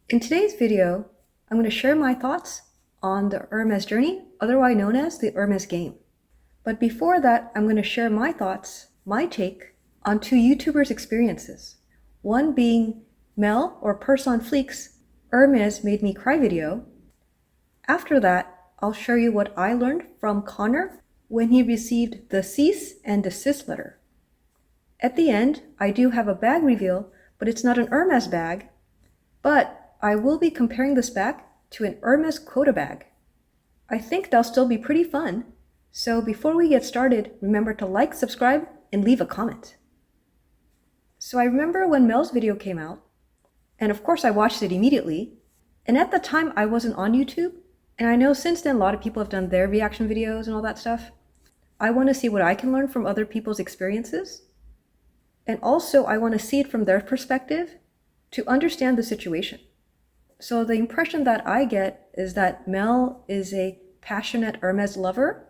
In today's video, I'm going to share my thoughts on the Hermes Journey, otherwise known as the Hermes game. But before that, I'm going to share my thoughts, my take, on two YouTubers' experiences. One being Mel or Purseonfleek's Hermes Made Me Cry video. After that, I'll show you what I learned from Connor when he received the cease and desist letter. At the end, I do have a bag reveal, but it's not an Hermes bag, but I will be comparing this bag to an Hermes Quota bag. I think they'll still be pretty fun. So before we get started, remember to like, subscribe, and leave a comment. So I remember when Mel's video came out, and of course I watched it immediately. And at the time I wasn't on YouTube, and I know since then a lot of people have done their reaction videos and all that stuff. I want to see what I can learn from other people's experiences. And also I want to see it from their perspective to understand the situation. So the impression that I get is that Mel is a passionate Hermes lover,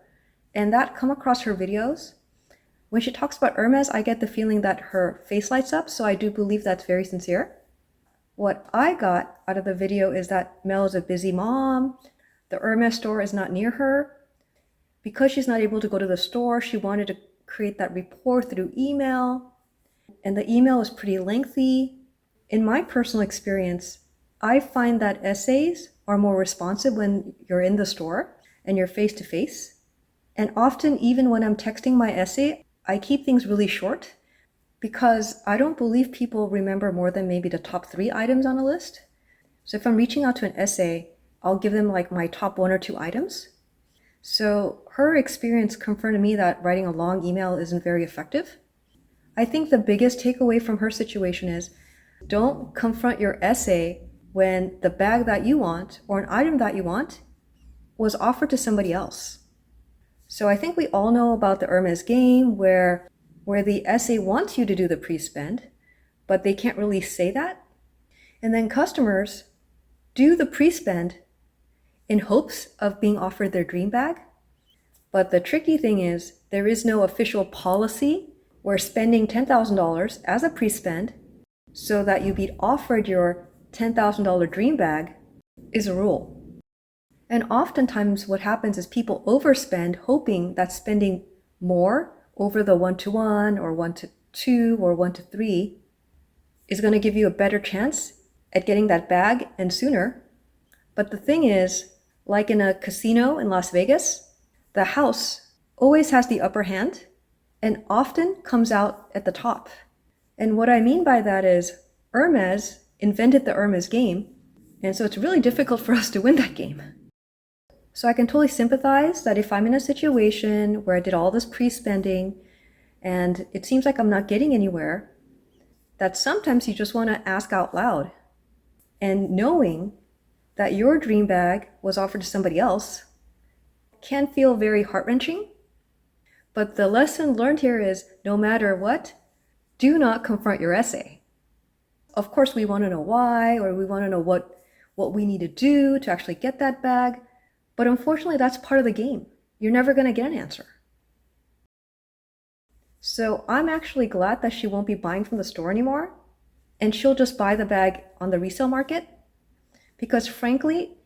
and that come across her videos. When she talks about Hermes, I get the feeling that her face lights up, so I do believe that's very sincere. What I got out of the video is that Mel is a busy mom, the Hermes store is not near her. Because she's not able to go to the store, she wanted to create that rapport through email, and the email is pretty lengthy. In my personal experience, I find that essays are more responsive when you're in the store and you're face to face. And often, even when I'm texting my essay, I keep things really short because I don't believe people remember more than maybe the top 3 items on a list. So if I'm reaching out to an essay, I'll give them like my top 1 or 2 items. So her experience confirmed to me that writing a long email isn't very effective. I think the biggest takeaway from her situation is don't confront your essay when the bag that you want or an item that you want was offered to somebody else. So I think we all know about the Hermes game where the essay wants you to do the pre-spend, but they can't really say that. And then customers do the pre-spend in hopes of being offered their dream bag. But the tricky thing is there is no official policy where spending $10,000 as a pre-spend so that you be offered your $10,000 dream bag is a rule. And oftentimes what happens is people overspend hoping that spending more over the 1-to-1 or 1-to-2 or 1-to-3 is going to give you a better chance at getting that bag and sooner. But the thing is, like in a casino in Las Vegas, the house always has the upper hand and often comes out at the top. And what I mean by that is Hermes invented the Hermes game, and so it's really difficult for us to win that game. So I can totally sympathize that if I'm in a situation where I did all this pre-spending and it seems like I'm not getting anywhere, that sometimes you just want to ask out loud. And knowing that your dream bag was offered to somebody else can feel very heart-wrenching. But the lesson learned here is no matter what, do not confront your essay. Of course, we want to know why, or we want to know what we need to do to actually get that bag. But unfortunately, that's part of the game. You're never going to get an answer. So I'm actually glad that she won't be buying from the store anymore, and she'll just buy the bag on the resale market. Because frankly,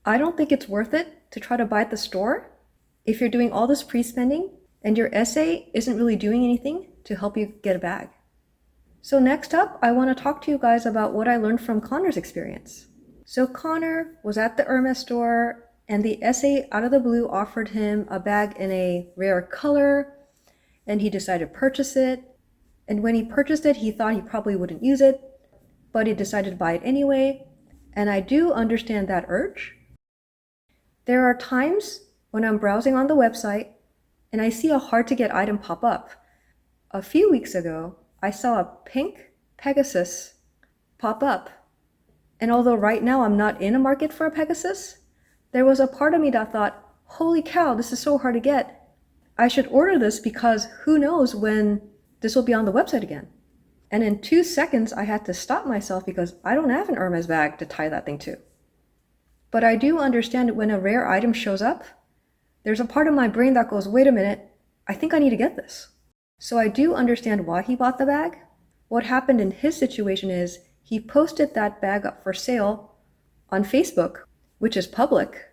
I don't think it's worth it to try to buy at the store if you're doing all this pre-spending and your essay isn't really doing anything to help you get a bag. So next up, I want to talk to you guys about what I learned from Connor's experience. So Connor was at the Hermes store and the essay out of the blue offered him a bag in a rare color, and he decided to purchase it. And when he purchased it, he thought he probably wouldn't use it, but he decided to buy it anyway. And I do understand that urge. There are times when I'm browsing on the website and I see a hard to get item pop up. A few weeks ago, I saw a pink Pegasus pop up. And although right now I'm not in a market for a Pegasus, there was a part of me that thought, holy cow, this is so hard to get. I should order this because who knows when this will be on the website again. And in 2 seconds, I had to stop myself because I don't have an Hermes bag to tie that thing to. But I do understand that when a rare item shows up, there's a part of my brain that goes, wait a minute, I think I need to get this. So I do understand why he bought the bag. What happened in his situation is he posted that bag up for sale on Facebook, which is public.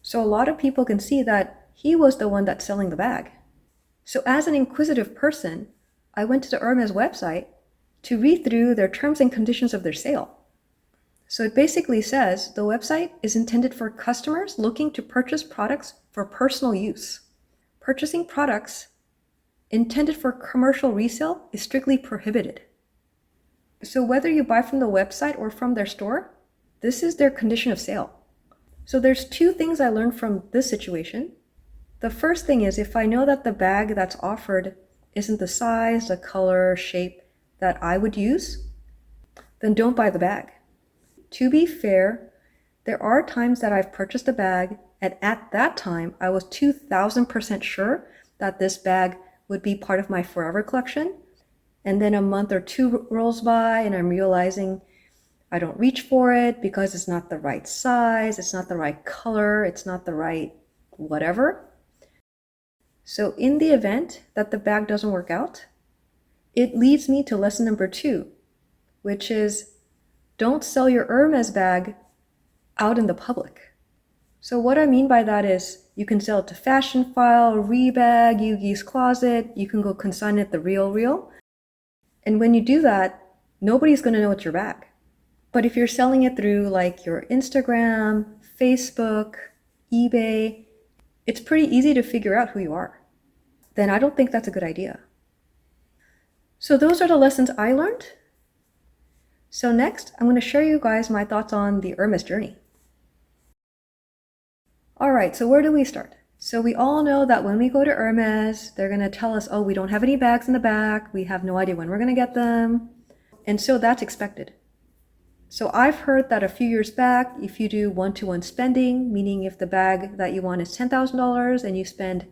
So a lot of people can see that he was the one that's selling the bag. So as an inquisitive person, I went to the Hermes website to read through their terms and conditions of their sale. So it basically says the website is intended for customers looking to purchase products for personal use. Purchasing products intended for commercial resale is strictly prohibited. So whether you buy from the website or from their store, this is their condition of sale. So there's two things I learned from this situation. The first thing is if I know that the bag that's offered isn't the size, the color, shape that I would use, then don't buy the bag. To be fair, there are times that I've purchased a bag and at that time I was 2000% sure that this bag would be part of my forever collection. And then a month or two rolls by and I'm realizing I don't reach for it because it's not the right size, it's not the right color, it's not the right whatever. So in the event that the bag doesn't work out, it leads me to lesson number 2, which is don't sell your Hermes bag out in the public. So what I mean by that is you can sell it to Fashion File, Rebag, Yugi's Closet, you can go consign it at the Real. And when you do that, nobody's going to know it's your bag. But if you're selling it through like your Instagram, Facebook, eBay, it's pretty easy to figure out who you are. Then I don't think that's a good idea. So those are the lessons I learned. So next, I'm going to share you guys my thoughts on the Hermes journey. All right, so where do we start? So we all know that when we go to Hermes, they're going to tell us, oh, we don't have any bags in the back. We have no idea when we're going to get them. And so that's expected. So I've heard that a few years back, if you do one-to-one spending, meaning if the bag that you want is $10,000 and you spend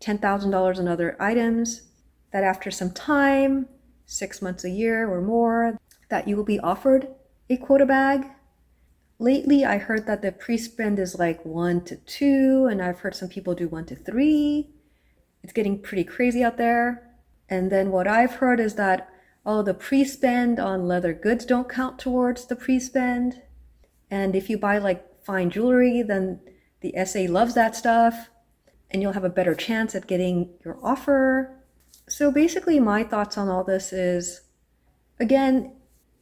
$10,000 on other items, that after some time, 6 months, a year or more, that you will be offered a quota bag. Lately, I heard that the pre-spend is like 1 to 2, and I've heard some people do 1 to 3. It's getting pretty crazy out there. And then what I've heard is that, oh, the pre-spend on leather goods don't count towards the pre-spend. And if you buy like fine jewelry, then the SA loves that stuff, and you'll have a better chance at getting your offer. So basically my thoughts on all this is, again,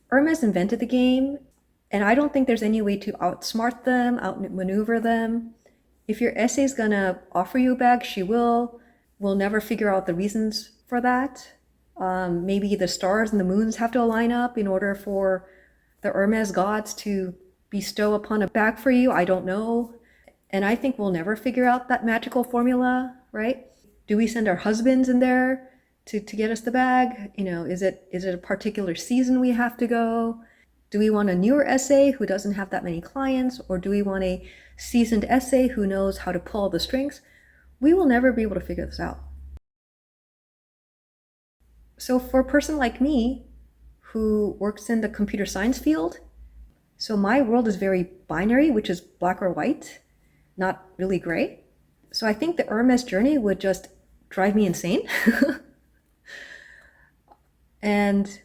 Hermes invented the game, and I don't think there's any way to outsmart them, outmaneuver them. If your SA is gonna offer you a bag, she will. We'll never figure out the reasons for that. Maybe the stars and the moons have to line up in order for the Hermes gods to bestow upon a bag for you. I don't know. And I think we'll never figure out that magical formula, right? Do we send our husbands in there to get us the bag? You know, is it a particular season we have to go? Do we want a newer SA who doesn't have that many clients? Or do we want a seasoned SA who knows how to pull the strings? We will never be able to figure this out. So for a person like me who works in the computer science field, so my world is very binary, which is black or white, not really gray. So I think the Hermes journey would just drive me insane. And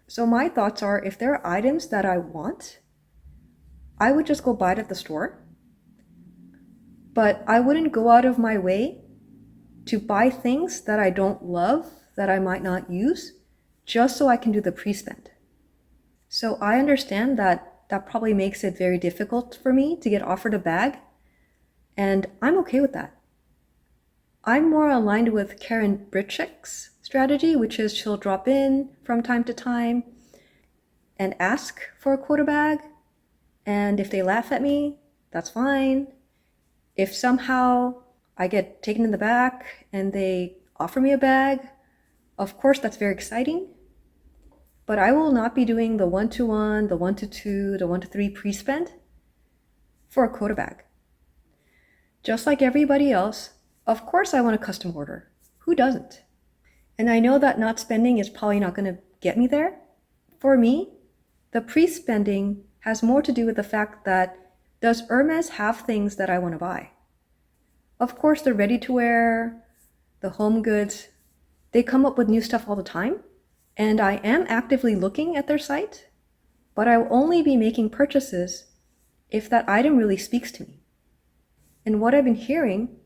so my thoughts are, if there are items that I want, I would just go buy it at the store. But I wouldn't go out of my way to buy things that I don't love, that I might not use, just so I can do the pre-spend. So I understand that probably makes it very difficult for me to get offered a bag, and I'm okay with that. I'm more aligned with Karen Britchick's strategy, which is she'll drop in from time to time and ask for a quota bag. And if they laugh at me, that's fine. If somehow I get taken in the back and they offer me a bag, of course, that's very exciting. But I will not be doing the 1-to-1, the 1-to-2, the 1-to-3 pre-spend for a quota bag. Just like everybody else, of course I want a custom order. Who doesn't? And I know that not spending is probably not going to get me there. For me, the pre-spending has more to do with the fact that, does Hermes have things that I want to buy? Of course, the ready-to-wear, the home goods, they come up with new stuff all the time. And I am actively looking at their site. but I will only be making purchases if that item really speaks to me. And what I've been hearing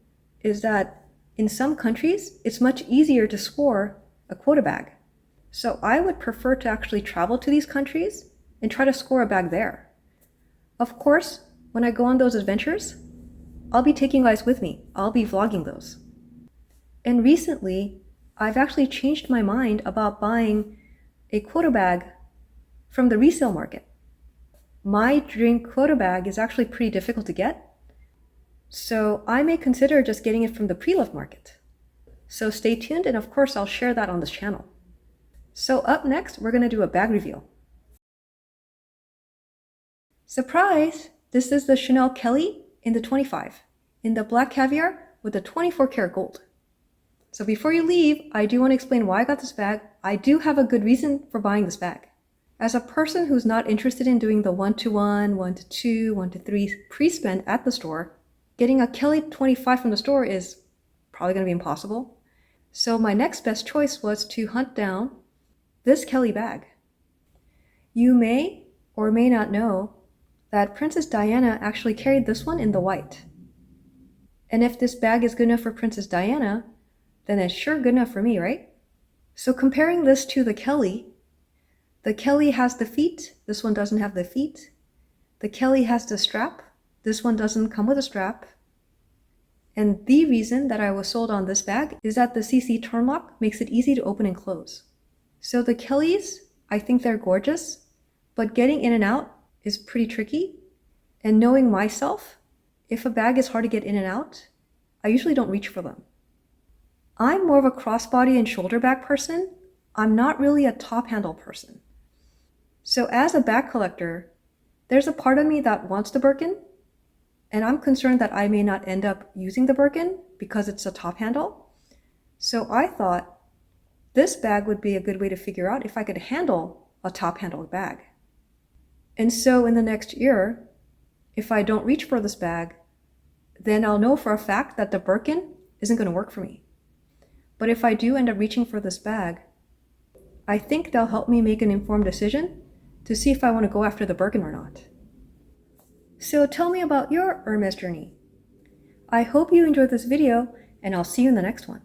is that in some countries, it's much easier to score a quota bag. So I would prefer to actually travel to these countries and try to score a bag there. Of course, when I go on those adventures, I'll be taking you guys with me. I'll be vlogging those. And recently, I've actually changed my mind about buying a quota bag from the resale market. My dream quota bag is actually pretty difficult to get, so I may consider just getting it from the pre-loved market. So stay tuned, and of course I'll share that on this channel. So up next, we're going to do a bag reveal. Surprise! This is the Chanel Kelly in the 25, in the Black Caviar with the 24 karat gold. So before you leave, I do want to explain why I got this bag. I do have a good reason for buying this bag. As a person who's not interested in doing the 1-to-1, 1-to-2, 1-to-3 pre-spend at the store, getting a Kelly 25 from the store is probably going to be impossible. So my next best choice was to hunt down this Kelly bag. You may or may not know that Princess Diana actually carried this one in the white. And if this bag is good enough for Princess Diana, then it's sure good enough for me, right? So comparing this to the Kelly has the feet, this one doesn't have the feet. The Kelly has the strap, this one doesn't come with a strap. And the reason that I was sold on this bag is that the CC turn lock makes it easy to open and close. So the Kellys, I think they're gorgeous, but getting in and out is pretty tricky. And knowing myself, if a bag is hard to get in and out, I usually don't reach for them. I'm more of a crossbody and shoulder bag person. I'm not really a top handle person. So as a bag collector, there's a part of me that wants the Birkin, and I'm concerned that I may not end up using the Birkin because it's a top handle. So I thought this bag would be a good way to figure out if I could handle a top handled bag. And so in the next year, if I don't reach for this bag, then I'll know for a fact that the Birkin isn't going to work for me. But if I do end up reaching for this bag, I think they'll help me make an informed decision to see if I want to go after the Birkin or not. So tell me about your Hermes journey. I hope you enjoyed this video, and I'll see you in the next one.